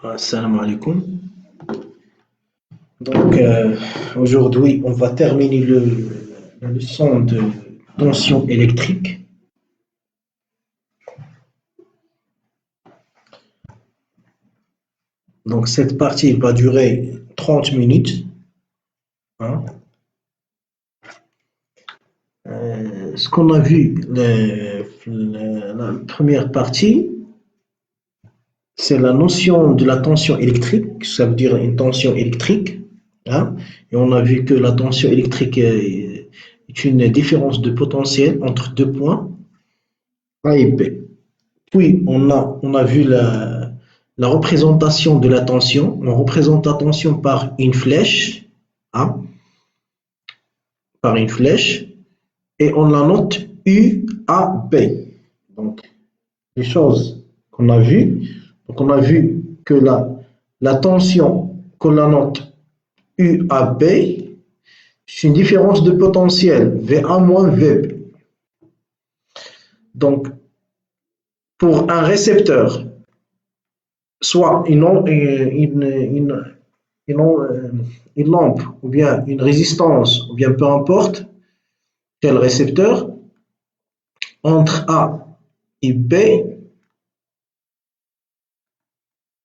Assalamu alaikum. Donc, aujourd'hui, on va terminer la leçon de tension électrique. Donc, cette partie va durer 30 minutes. Hein. Ce qu'on a vu, la première partie, c'est la notion de la tension électrique, ça veut dire une tension électrique. Hein, et on a vu que la tension électrique est une différence de potentiel entre deux points, A et B. Puis, on a vu la représentation de la tension. On représente la tension par une flèche, hein, par une flèche, et on la note UAB. Donc, les choses qu'on a vues. Donc, on a vu que la tension qu'on la note UAB, c'est une différence de potentiel, VA moins VB. Donc, pour un récepteur, soit une lampe, ou bien une résistance, ou bien peu importe quel récepteur, entre A et B,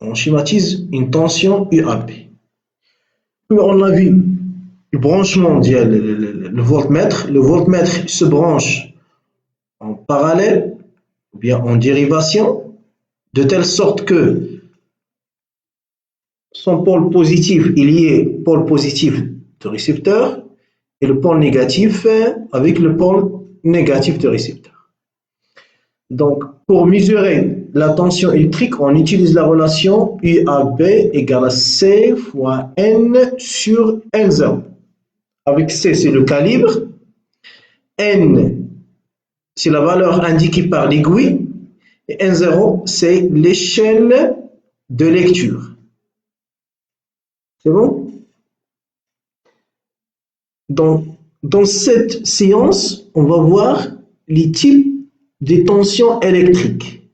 on schématise une tension UAB. Puis on a vu le branchement le voltmètre. Le voltmètre se branche en parallèle ou bien en dérivation, de telle sorte que son pôle positif est lié au pôle positif du récepteur et le pôle négatif avec le pôle négatif du récepteur. Donc, pour mesurer la tension électrique, on utilise la relation UAB égale à C fois N sur N0. Avec C, c'est le calibre, N, c'est la valeur indiquée par l'aiguille, et N0, c'est l'échelle de lecture. C'est bon? Dans cette séance, on va voir les types de tensions électriques.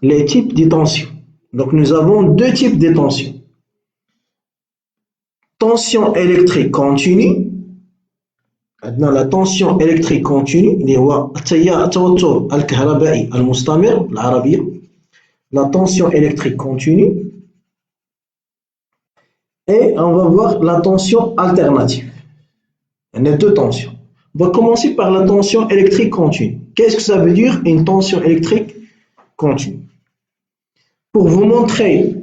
Les types de tensions. Donc, nous avons deux types de tensions. Tension électrique continue. Maintenant, la tension électrique continue, la tension électrique continue. Et on va voir la tension alternative. Il y a deux tensions. On va commencer par la tension électrique continue. Qu'est-ce que ça veut dire une tension électrique continue? Pour vous montrer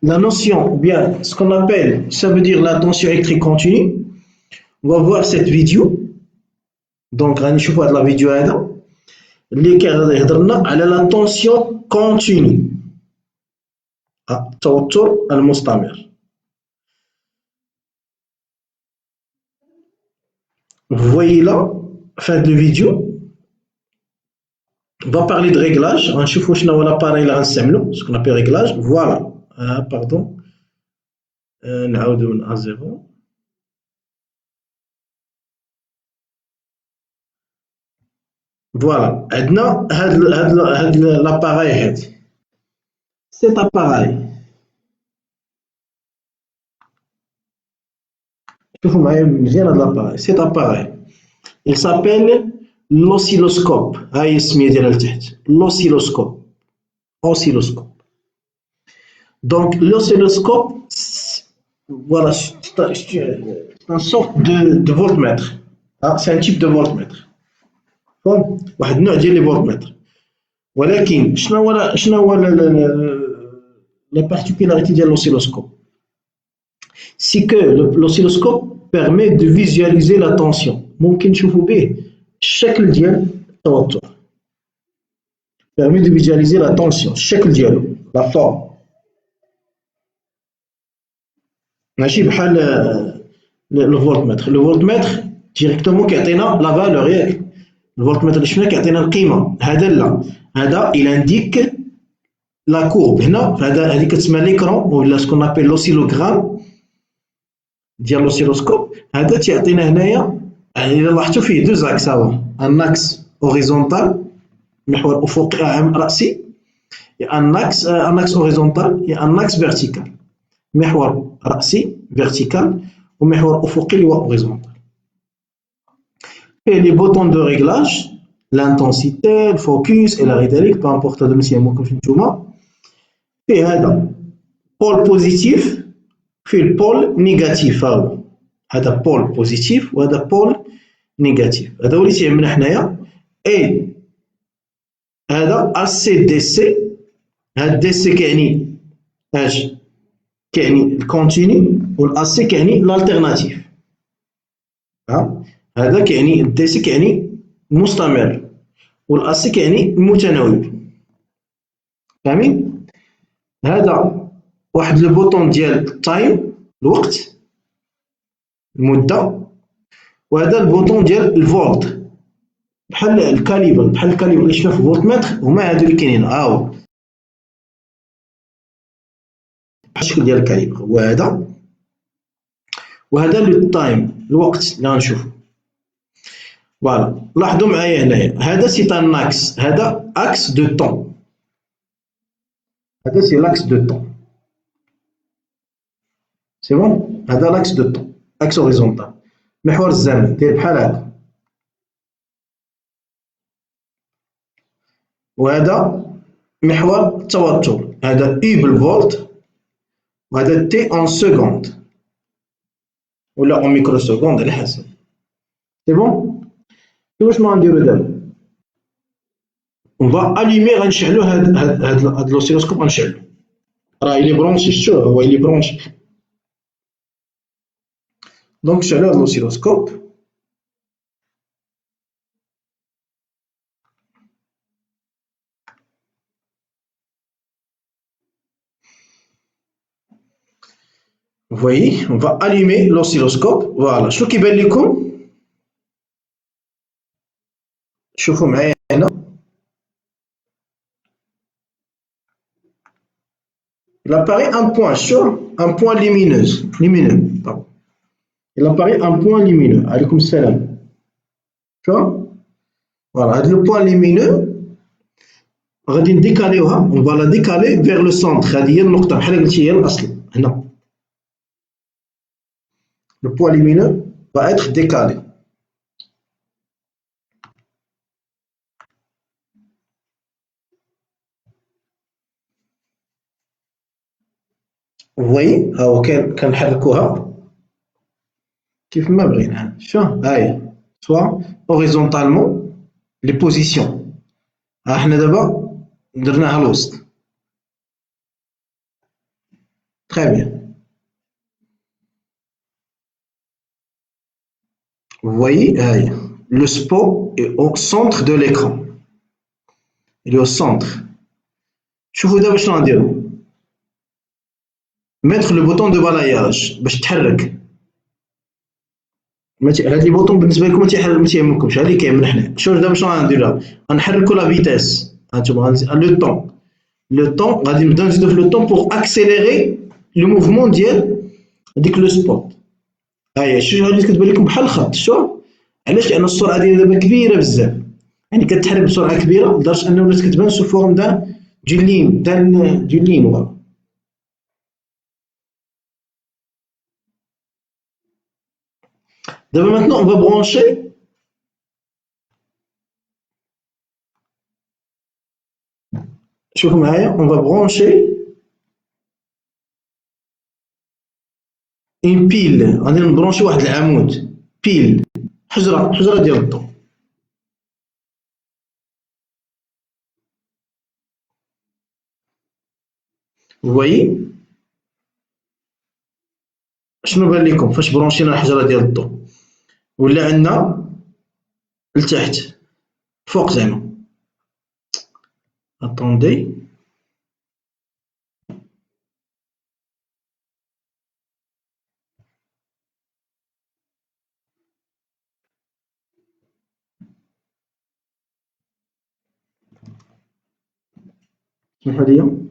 la notion, ou bien ce qu'on appelle, ça veut dire la tension électrique continue, on va voir cette vidéo. Donc, on va voir la vidéo اللي كيهضرنا على la tension continue. التوتر المستمر. Vous voyez là, fin de la vidéo, on va parler de réglage. On va voir l'appareil ce qu'on appelle réglage. Voilà. Pardon. نعاودو من à 0. Voilà. عندنا هاد l'appareil هادي. Cet appareil. شوفوا معايا مزيان هاد l'appareil. Cet appareil. Il s'appelle l'oscilloscope. هاي السمية ديالها لتحت. L'oscilloscope. Oscilloscope. Donc l'oscilloscope, voilà, c'est une sorte de voltmètre. C'est un type de voltmètre. واحد النوع ديال لي فولتمتر. ولكن شنو هو la particularité ديال l'oscilloscope? C'est que l'oscilloscope permet de visualiser la tension. ممكن نشوفوا به الشكل ديال التوتر. Permet de visualiser la tension, الشكل ديالو, la forme. ماشي بحال le voltmètre. Le voltmètre directement كيعطينا la valeur ياك. الفولتمتر شنو كيعطينا القيمه. هذا لا, هذا il indique la courbe. هنا هذه كتسمى ليكرون ولا سكون ابل لوسيلوغرام ديال لوسيلوسكوب. هذا تيعطينا هنايا, يعني الا لاحظتوا فيه دو زاكس. هو ان اكس اوريزونتال, محور افقي راسي, Il y a un axe horizontal et un axe vertical. محور رأسي vertical ومحور أفقي اللي هو horizontal. Et les boutons de réglage, l'intensité, le focus et la rédalique, peu importe هذا ماشي يهمكمش نتوما. في هذا بول بوزيتيف في البول نيجاتيف. هذا بول بوزيتيف وهذا بول نيجاتيف. هذا هو اللي تيهمنا حنايا. اي هذا AC DC. هذا DC كيعني اش؟ كيعني الكونتيني والاسي كيعني الالتيرناتيف. هذا كيعني الديسي كيعني مستمر والاسي كيعني متناوب. فاهمين؟ هذا واحد لو بوطون ديال التايم الوقت المده وهذا البوطون ديال الفولت بحال الكاليبر اللي شفنا في الفولت متر هما هادو اللي كاينين. هو الشكل ديال الكاليبر هو هذا وهذا لو تايم الوقت اللي غنشوفو. فوالا لاحظوا معايا هنايا هذا سي ان اكس. هذا اكس دو طون. هذا سي لاكس دو طون. سي بون. هذا لاكس دو طون اكس هوريزونتال محور الزمن داير بحال هكا. وهذا محور التوتر. هذا اي بالفولت وهذا تي ان سكوند ولا اون ميكرو سكوند على حسب. سي بون. واش ما غنديرو دابا؟ اون فا اليمي. غنشعلو هاد لوسيلوسكوب. غنشعلو راه إلي برونشي. شتوه هو إلي برونشي. دونك شعلو هاد لوسيلوسكوب. Vous voyez, on va allumer l'oscilloscope. Voilà. شنو كيبان لكم؟ شوفوا معايا هنا. Il apparaît un point chaud, un point lumineux. Pardon. Il apparaît un point lumineux. عليكم السلام. شو؟ Voilà. هذا لو بوان lumineux غادي نديكاليوها. On va la décaler vers le centre. هذه هي النقطة بحال قلتي هي الأصل هنا. Le point lumineux va être décalé. Vous voyez ها هو كنحركوها كيف ما بغينا. شو هاهي سوا اوريزونتالمون لي بوزيسيون. ها حنا دابا درناها الوسط. Très bien. Vous voyez, le spot est au centre de l'écran. Il est au centre. شوفوا دابا شنو غنديرو. mettre le bouton de balayage باش تحرك. هاد لي بوطون بالنسبه لكم ما تيهمكمش. هادي كيهمنا حنا. شوف دابا شنو غندير لها. غنحركو لا فيتاس. هانتوما لو طون غادي نبداو نزيدو في لو طون بوغ اكسيليري لو موفمون ديال ديك لو سبوت. هاهي شوف هادي كتبان لكم بحال الخط. شوف علاش؟ لان السرعه ديالها دابا كبيره بزاف. يعني كتحرك بسرعه كبيره لدرجه انها ولات كتبان سو فورم دو لين. فوالا. دابا maintenant on va brancher شوفوا معايا on va brancher une pile. غادي نبرونشي واحد العمود بيل حجره ديال الضو. Vous voyez شنو بان لكم فاش برونشينا الحجره ديال الضو؟ ولا عندنا لتحت فوق زعما. اتوندي سمحوا لي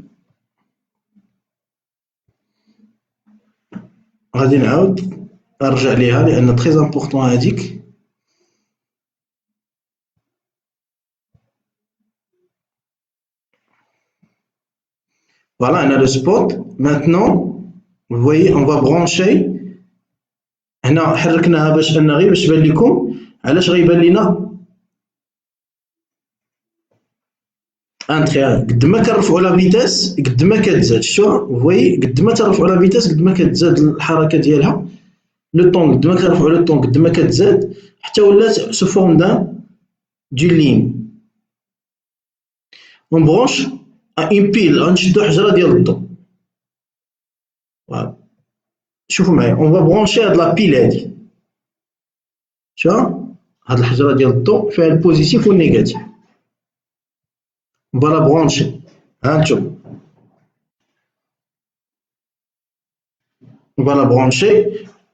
غادي نعاود نرجع ليها لان تري امبورطون هذيك. Voilà, on a le spot. Maintenant, vous voyez, on va brancher. هنا حركناها باش أن غير باش تبان لكم علاش غيبان لينا انتري. قد ما كنرفعوا لا فيتاس قد ما كتزاد. شتو فوي، قد ما ترفعوا لا فيتاس قد ما كتزاد الحركه ديالها. لو طون قد ما كنرفعوا لو طون قد ما كتزاد حتى ولات سو فورم دون لين. اون برونش اون بيل، غنشدو حجره ديال الضو. فوالا شوفوا معايا، اون فا برونشي هاد لا بيل هادي. شوف هاد الحجره ديال الضو فيها البوزيتيف والنيجاتيف. اون فا لا برونشي. ها انتم on va la brancher,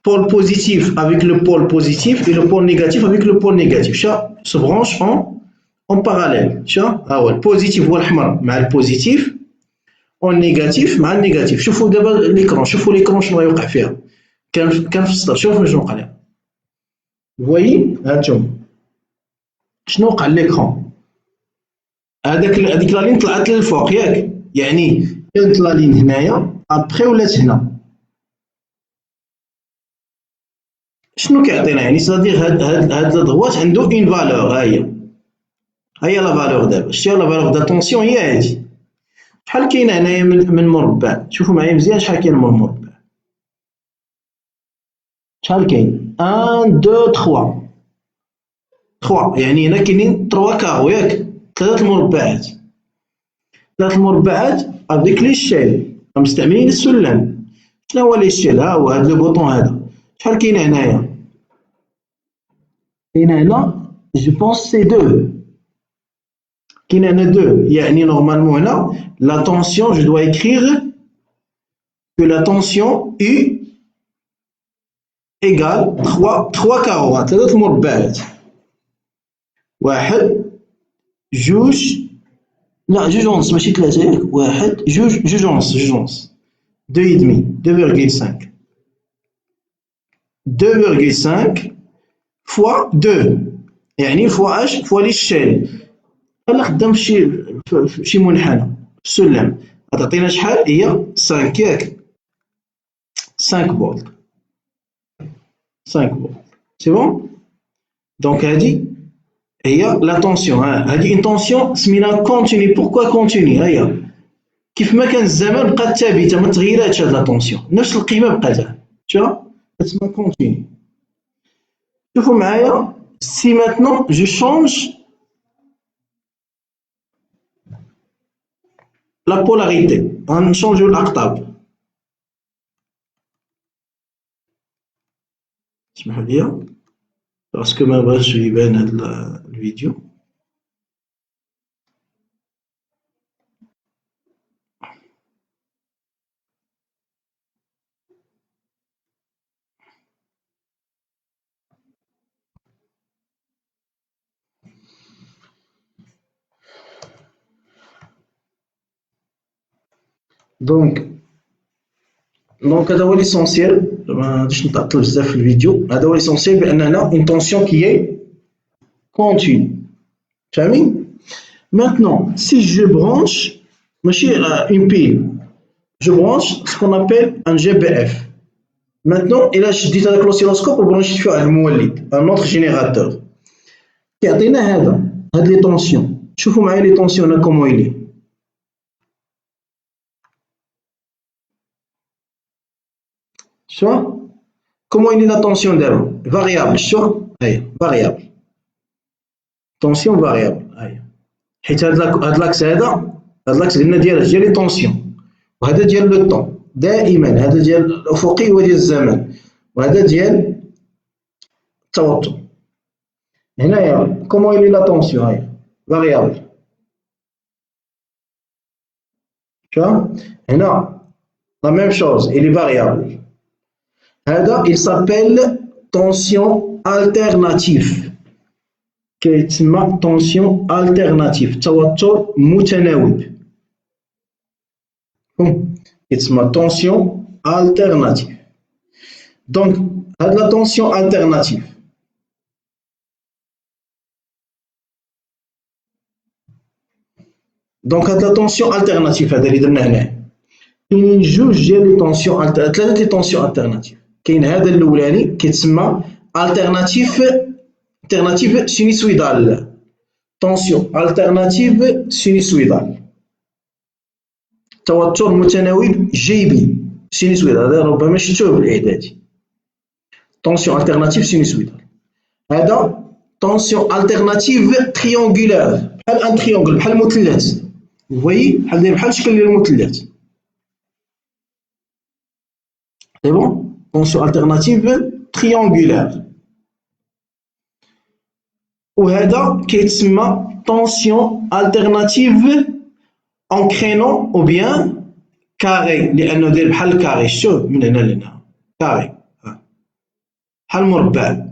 pôle positif avec le pôle positif et le pôle négatif avec le pôle négatif. Ça se branche en parallèle. Ah ouais, le positif هو الأحمر مع البوزيتيف، والنيجاتيف مع النيجاتيف. شوفوا دابا l'écran، شوفوا l'écran شنو غيوقع فيها. كان في السطر، شوفوا شنو وقع لها. فوايي هانتوما شنو وقع ليكرون. هذيك لا لين طلعت للفوق ياك، يعني كانت لا لين هنايا ابخي ولات هنا. شنو كيعطينا يعني صديق هاد الضغوات عنده اون فالور. ها هي لا فالور دابا. شتي لا فالور داتونسيون هي هادي. شحال كاين هنايا من مربع؟ شوفوا معايا مزيان شحال كاين من مربع. شحال كاين؟ 1 2 3 3، يعني هنا كاينين 3 كارو ياك، ثلاث المربعات. ثلاث المربعات افيك لي شيل مستعملين السلم. شنو هو لي شيل؟ ها هو هاد لو بوطون هذا. شحال كاين هنايا؟ كاين هنا جو بونس سي 2. كاين هنا 2، يعني نورمالمون هنا لا تونسيون جو دوا écrire que la tension U égale 3 كارو، ثلاث مربعات. واحد جوج، لا جوج ونص ماشي ثلاثة ياك، واحد جوج ونص، جوج ونص، 2,5 2,5 فوا 2، يعني فوا اش؟ فوا لي شيل. انا خدام في شي منحنى السلم غتعطينا شحال؟ هي 5 ياك، 5 فولت. 5 فولت سي بون. دونك هادي هي لا تونسيون. هادي اون تونسيون سميناها كونتيني. بوركوا كونتيني؟ هي كيف ما كان الزمن بقات ثابته ما تغيراتش هاد لا تونسيون، نفس القيمه بقات. شوف تسمى كونتيني. شوفوا معايا سي ماتنون جو شونج لا بولاريتي، غنشونجيو الاقطاب. اسمحوا لي باسكو ما بغاش يبان هاد الفيديو. دونك هذا هو ليسونسيال. ما غاديش نطول بزاف في الفيديو. هذا هو ليسونسيال بان هنا اون طونسيون كي اي كونتيني. فاهمين؟ ماتنون سي جو برونش ماشي اون بيل، جو برونش سكون ابيل ان جي بي اف. ماتنون الا شديت هذاك لوسيلوسكوب وبرونشيت فيه واحد المولد ان اوتر جينيراتور كيعطينا هاد لي طونسيون. شوفوا معايا لي طونسيون هنا كومون يلي. شوف كومون يلي لا طونسيون دابا فاريابل. شوف هاهي فاريابل، طونسيون فاريابل. هاهي حيت هاد لاكس هذا، هاد لاكس قلنا ديال لي طونسيون، وهذا ديال لو طون دائما. هذا ديال الافقي هو ديال الزمن، وهذا ديال التوتر. هنايا كومون يلي لا طونسيون هاهي فاريابل. شوف هنا لا ميم شوز il est variable. هذا il s'appelle tension alternative، كيتسمى tension alternative، توتر متناوب. كيتسمى tension alternative. دونك هاد لا tension alternative هاد لا tension alternative هذا اللي درنا هنا كاينين جوج ديال لي طونسيون ثلاثه لي طونسيون التيرناتيف. كاين هذا الاولاني كيتسمى التيرناتيف سينوسويدال. طونسيون التيرناتيف سينوسويدال، توتر متناوب جيبي سينوسويدال، هذا ربما شفتوه بالاعدادي. طونسيون التيرناتيف سينوسويدال. هذا طونسيون التيرناتيف تريونغولار، بحال ان تريونغل، بحال المثلث. فويي بحال داير بحال الشكل ديال المثلث. سي بون. طونسيون التيرناتيف تريونغولار. وهذا كيتسمى طونسيون التيرناتيف en créneau ou bien carré، لأنه داير بحال الكاري. شوف من هنا لهنا كاري، بحال المربع،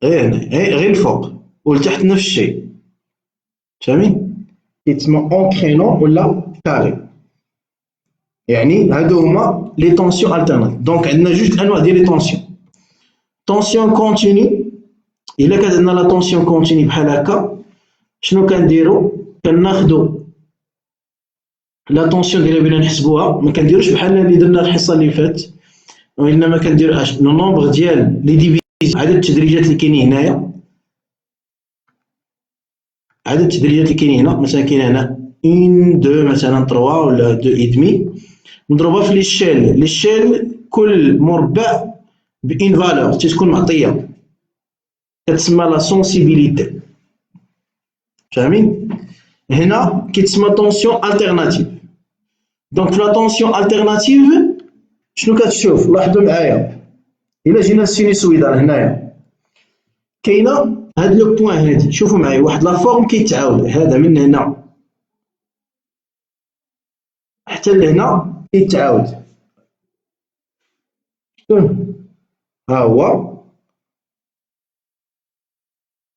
غير هنا غير الفوق والتحت نفس الشيء. فهمتي؟ كيتسمى en créneau ولا كاري. يعني هادو هما لي طونسيون التيرناتيف. دونك عندنا جوج الأنواع ديال لي طونسيون. طونسيون كونتيني، إلا كانت عندنا لا طونسيون كونتيني بحال هكا، شنو كنديرو؟ كناخدو لا طونسيون ديالها بغينا نحسبوها، ما كنديروش بحال اللي درنا الحصه اللي فات، وانما كنديرو لو نومبر ديال لي ديفيزيون، عدد التدريجات اللي كاينين هنايا، عدد التدريجات اللي كاينين هنا. مثلا كاين هنا 1 2 مثلا 3 ولا 2 اي دمي، نضربها في ليشيل. ليشيل كل مربع بإن فالور تتكون معطيه، كتسمى لا سونسيبيليتي. فاهمين؟ هنا كيتسمى طونسيون التيرناتيف. دونك في لا طونسيون التيرناتيف شنو كتشوف؟ لاحظوا معايا، الا جينا للسينوسويدال هنايا كاينه هاد لو بوين هادي، شوفوا معايا واحد لا فورم كيتعاود، هذا من هنا حتى لهنا كيتعاود. ها هو،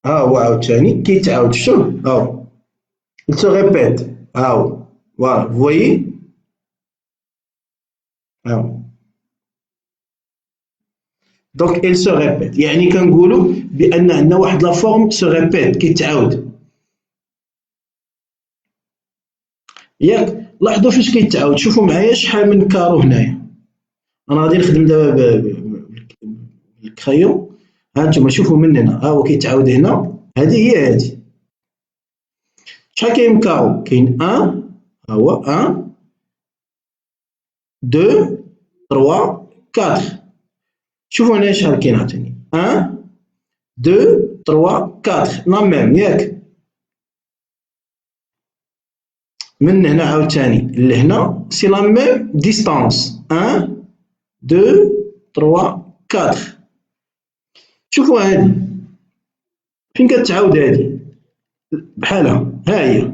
ها هو عاوتاني كيتعاود. شوف ها هو il se répète. ها هو فوالا، فويي ها هو. دونك il se répète، يعني كنقولوا بان عندنا واحد لا فورم se répète كيتعاود. ياك لاحظوا فاش كيتعاود. شوفوا معايا شحال من كارو هنايا. انا غادي نخدم دابا بالكرايون. ها انتم شوفوا من هنا، ها هو كيتعاود هنا، هذه هي هذه. شحال كاين من كارو؟ كاين 1، ها هو 1 2 3 4. شوفوا هنا شحال كاين عاوتاني 1 2 3 4 لا ميم. ياك من هنا عاوتاني لهنا سي لا ميم ديستانس 1 2 3 4. شوفوا هادي فين كتعاود، هادي بحالها، ها هي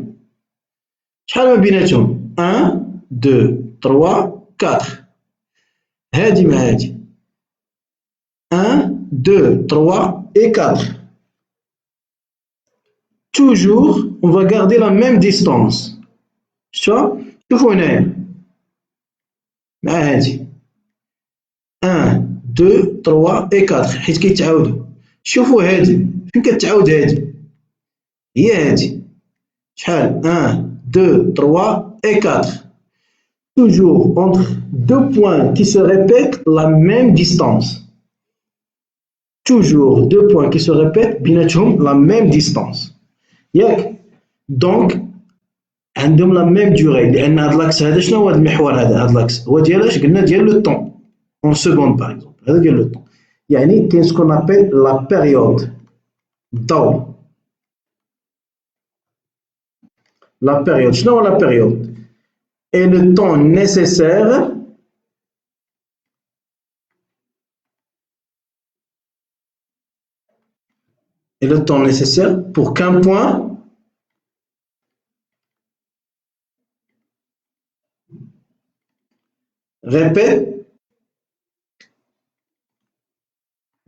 شحال ما بيناتهم 1 2 3 4. هادي مع هادي 1 2 3 et 4. Toujours on va garder la même distance. شوفوا هنايا مع هادي 1 2 3 et 4 حيت كيتعاودوا. شوفوا هادي فين كتعاود، هادي هي هادي شحال 1 2 3 et 4. Toujours entre deux points qui se répètent la même distance. Toujours deux points qui se répètent بيناتهم la même distance. ياك دونك عندهم لا ميم ديوري، لان هاد لاكس هذا شنو هو هاد المحور هذا؟ هاد لاكس هو ديال اش قلنا؟ ديال لو طون اون سكوند باغ اكزومبل. هذا ديال لو طون، يعني كاين سكون ابيل لا بيريود، الدور. لا بيريود شنو هو لا بيريود؟ اي لو طون نيسيسير et le temps nécessaire pour qu'un point répète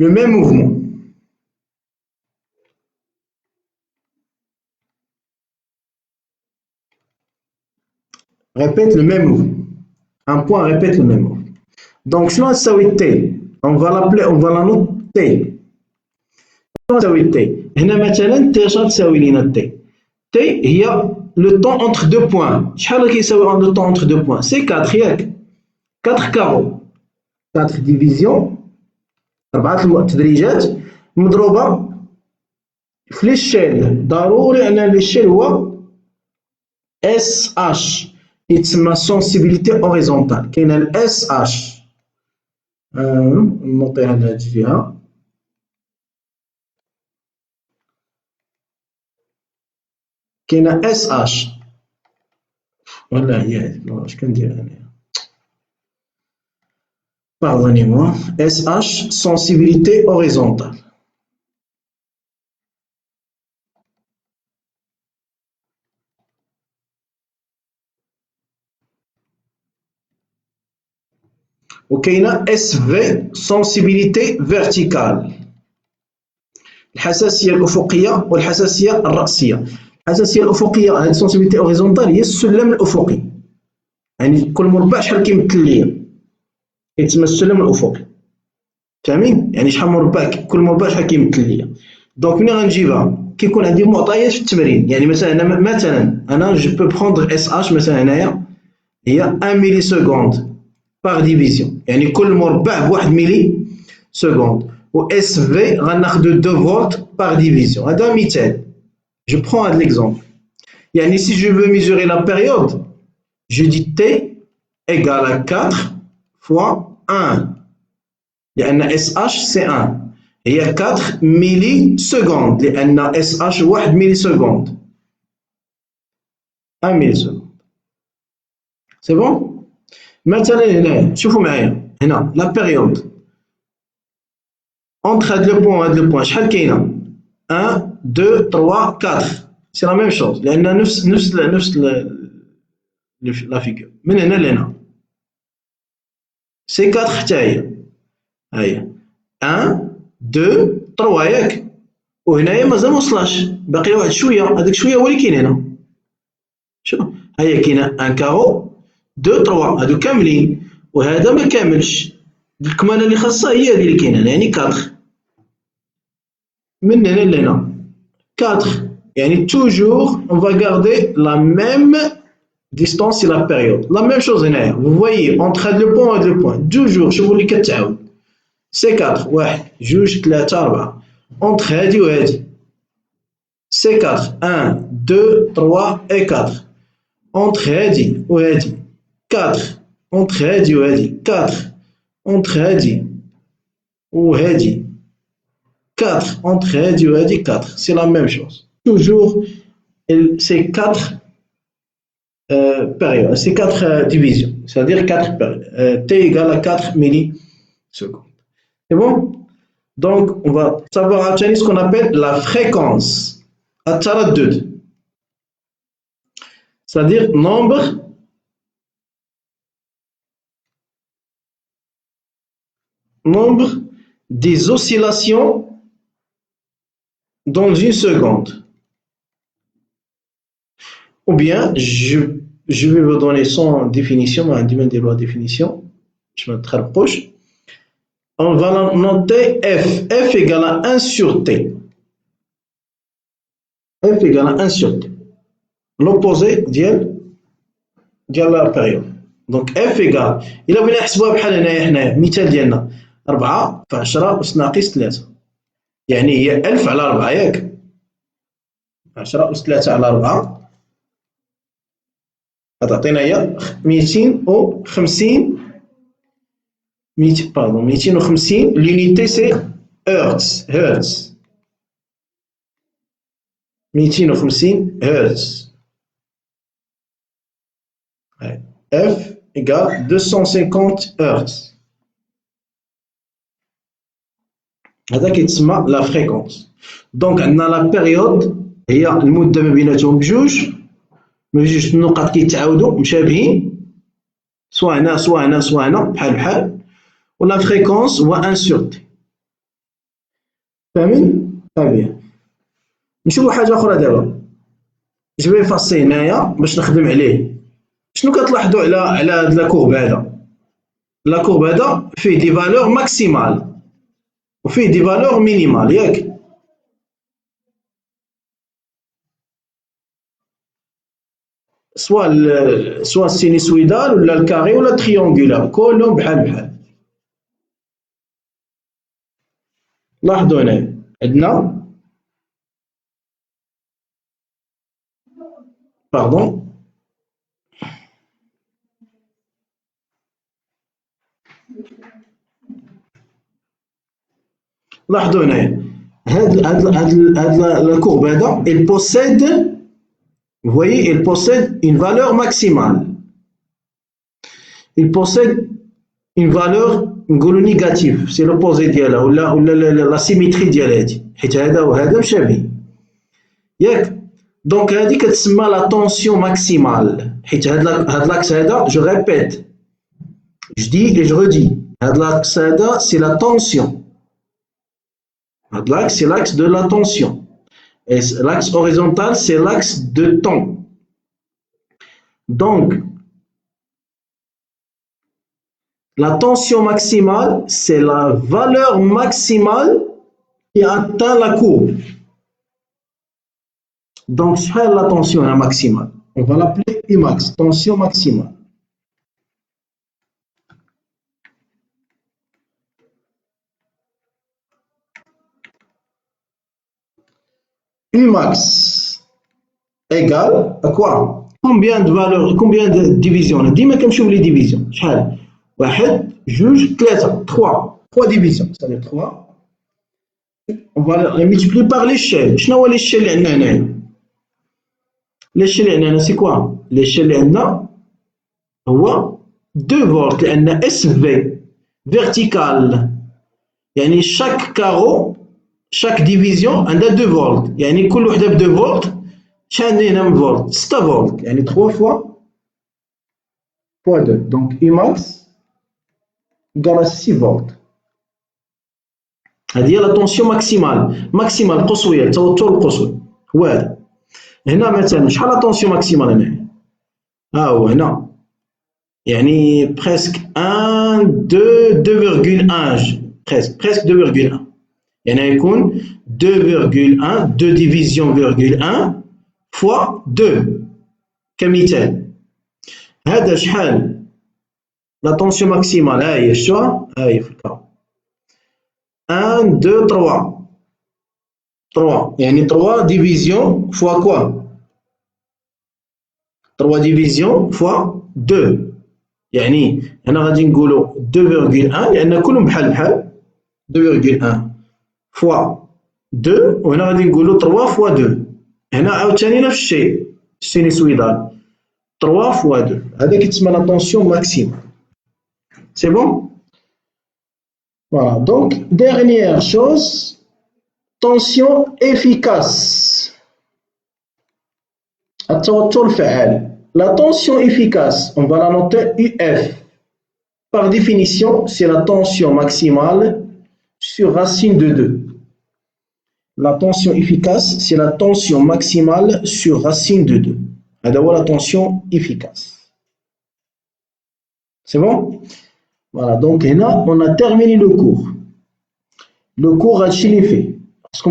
le même mouvement. Répète le même mouvement. Un point répète le même mouvement. Donc, شنو غتساوي T؟ On va l'appeler, on va la noter T. شنو غتساوي T؟ هنا مثلا T شنو غتساوي لينا T؟ T هي le temps entre deux points. شحال كيساوي le temps entre deux points? C'est 4 ياك. 4 carreaux. 4 divisions 4 تدريجات مضروبة في ليشيل. ضروري أن ليشيل هو SH يتسمى sensibilité horizontale. كاينة ال SH نوطيها لهاد الجهة. كاينة SH ولا هي هادي واش كندير أنايا pardonnez-moi SH sensibilité horizontale. وكاينة SV sensibilité verticale. الحساسية الأفقية والحساسية الرأسية. الحساسية الأفقية هاد sensibilité horizontale هي السلم الأفقي. يعني كل مربع شحال كيمثل ليا يتسمى السلم الأفقي. فاهمين؟ يعني شحال مربع كل مربع شحال كيمثل ليا. دونك منين غنجيبها؟ كيكون عندي معطيات في التمرين. يعني مثلا أنا جو بو بروندغ SH مثلا هنايا هي 1 ملي سكوند باغ ديفيزيون. يعني كل مربع بواحد ملي سكوند. و SV غناخدو 2 فولت باغ ديفيزيون. هذا مثال. Je prends un exemple. Yani si je veux mesurer la période, je dis T égale à 4 fois 1. لأن SH c'est 1. هي 4 ملي سكوند لأن SH 1 ملي سكوند. 1 ملي سكوند. C'est bon؟ مثلا هنا شوفوا معايا هنا لا بيريود entre هاد لو بوان وهاد لو بوان شحال كاينة؟ 1 2 3 4. سي لا ميم شوز لأن نفس لا فيغور من هنا لهنا. سي 4 حتى هي. هاهي 1 2 3 ياك. وهنايا مازال موصلاش باقي واحد شوية. هذاك شوية هو اللي كاين هنا. شوف هاهي كاينة 1 كارو 2 3 هادو كاملين. وهذا ما كاملش. الكمانة اللي خاصها هي هذه اللي كاينة يعني 4. من هنا لهنا 4. يعني toujours on va garder la même distance et la période. La même chose هنايا. Vous voyez entre هاد لو بوان وهاد لو بوان toujours شوفوا اللي كتعاود. سي 4 1 2 3 4 entre هادي وهادي. سي 4 1 2 3 et 4 entre هادي وهادي. 4 entre هادي وهادي. 4 entre هادي وهادي. 4 entre هادي وهادي. 4 c'est la même chose. Toujours ces 4 périodes, ces 4 divisions, c'est-à-dire 4 périodes. T égale à 4 millisecondes. C'est bon? Donc, on va savoir obtenir ce qu'on appelle la fréquence. التردد. C'est-à-dire nombre des oscillations dans une seconde. Ou bien, je vais vous donner son définition, on va demander la définition, je me rapproche. On va noter F. F égale à 1 sur T. F égale à 1 sur T. L'opposé de la période. Donc F égale. إلا بغينا نحسبوها بحال هنايا حنايا المثال ديالنا 4 في 10 أس ناقص 3. يعني هي 1000 على 4 ياك. 10 أس 3 على 4 غتعطينا هي 250 250. L'unité c'est Hertz. 250 Hertz. F égale 250 Hertz. هذا كيتسمى لا فريكونس. دونك عندنا لا بيريود هي المدة ما بيناتهم بجوج النقط كيتعاودوا مشابهين سواء هنا سواء هنا سواء هنا بحال. ولا فريكونس هو 1 sur T. فاهمين؟ بيان. نشوفوا حاجة أخرى دابا. جو في فاسي هنايا باش نخدم عليه. شنو كتلاحظوا على هاد لا كورب هذا؟ لا كورب هذا فيه دي فالور ماكسيمال وفيه دي فالور مينيمال ياك؟ soit sinusoïdal, ou le carré, ou le triangulaire. كلهم بحال بحال. لاحظوا هنا عندنا باردون لاحظوا هنا هاد la courbe هذا il possède, vous voyez, il possède une valeur maximale. Il possède une valeur نقولوا négative, c'est l'opposé ديالها ولا la symétrie ديال هادي حيت هذا وهذا مشابهين ياك. دونك هذه كتسمى لا طونسيون ماكسيمال حيت هاد لاكس هذا جو ريبيت je dis et je redis هاد لاكس هذا c'est la tension. L'axe, c'est l'axe de la tension. Et l'axe horizontal, c'est l'axe de temps. Donc, la tension maximale, c'est la valeur maximale qui atteint la courbe. Donc, c'est la tension maximale. On va l'appeler Umax, tension maximale. Umax égale à quoi? Combien de valeurs, combien de divisions? Dis-moi comme je vous les divisions. 1, 2, 3. 3 divisions. C'est-à-dire 3. On va les multiplier par l'échelle. Qu'est-ce que l'échelle هنا? L'échelle هنا c'est quoi? L'échelle هنا هو 2 volts لأن SV verticale. يعني chaque carreau, chaque division a 2 volts. يعني كل وحدة ب 2 volts. شحال هنا من فولت؟ 6 فولت يعني 3 fois 2. Donc Umax égale 6 volts. هذه هي لا طونسيون ماكسيمال. ماكسيمال قصوية التوتر القصوي هو هذا. هنا مثلا شحال لا طونسيون ماكسيمال هنا؟ ها هو هنا يعني presque 1 2 2,1 presque 2,1 يعني يكون 2,1 2 division virgule 1 fois 2 كمثال. هذا شحال لا طونسيون ماكسيمال؟ ها هي شفتوها؟ ها هي في الكا 1 2 3 يعني 3 division fois quoi 3 division fois 2 يعني هنا غادي نقولوا 2,1 لأن كلهم بحال بحال 2,1 fois 2 وهنا غادي نقولوا 3 fois 2 هنا عاوتاني نفس الشيء سينوسويدال 3 fois 2 هذا كيتسمى لا طونسيون ماكسيمال. C'est bon? Voilà, donc dernière chose, tension efficace. التوتر الفعال. La tension efficace, on va la noter UF. Par définition, c'est la tension maximale sur racine de 2. La tension efficace, c'est la tension maximale sur racine de 2. D'abord la tension efficace. C'est bon? Voilà, donc là, on a terminé le cours. Le cours a été fait. Parce que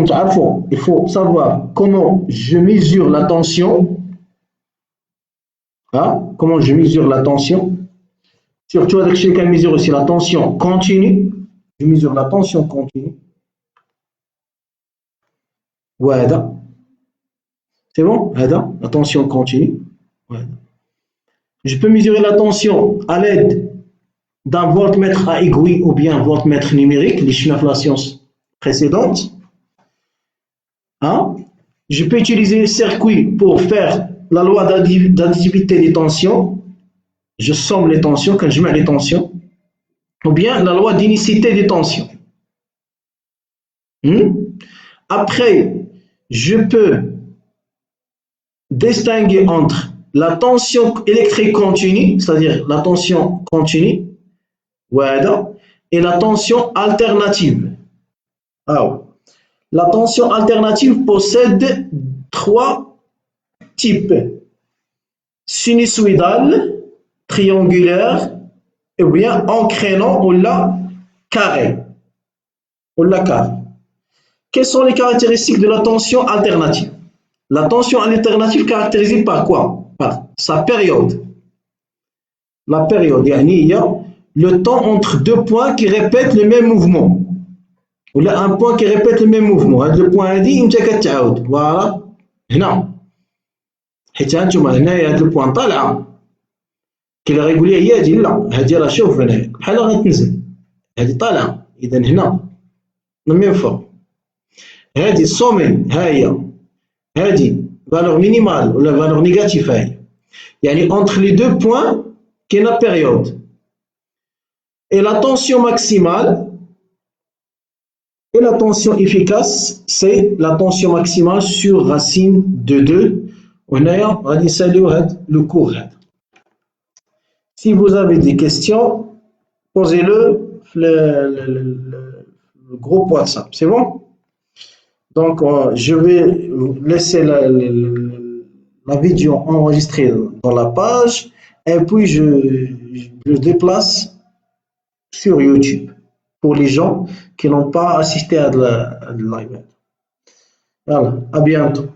il faut savoir comment je mesure la tension. Hein? Comment je mesure la tension. Surtout avec chacun mesure aussi la tension continue. Je mesure la tension continue. Voilà. C'est bon? La tension continue. Voilà. Je peux mesurer la tension à l'aide d'un voltmètre à aiguille ou bien voltmètre numérique, les chinaflations précédentes. Hein? Je peux utiliser le circuit pour faire la loi d'additivité des tensions. Je somme les tensions quand je mets les tensions. Ou bien la loi d'unicité des tensions. Après, je peux distinguer entre la tension électrique continue, c'est-à-dire la tension continue, et la tension alternative. Alors, la tension alternative possède 3 types. Sinusoïdale, triangulaire, et bien enchaînant ou la carré. Quelles sont les caractéristiques de la tension alternative? La tension alternative caractérisée par quoi? sa période. La période, il y a le temps entre deux points qui répètent le même mouvement. Ou là, un point qui répète le même mouvement. Le point dit, il me voilà. هنا حيت هانتوما هنايا هاد البوان طالعه كي لا غيقول لي هي هادي لا هادي راه شوف هنايا بحال غتنزل هادي طالعه اذا هنا من فوق هادي السومي ها هي هادي فالور مينيمال ولا فالور نيجاتيف هاهي يعني entre les deux points كاين لا période et la tension maximale et la tension efficace c'est la tension maximale sur racine de 2 وهنايا غادي نساليو هاد لو كور هذا. Si vous avez des questions, posez-le le groupe WhatsApp. C'est bon? Donc, je vais laisser la vidéo enregistrée dans la page et puis je déplace sur YouTube pour les gens qui n'ont pas assisté à la live. Voilà, à bientôt.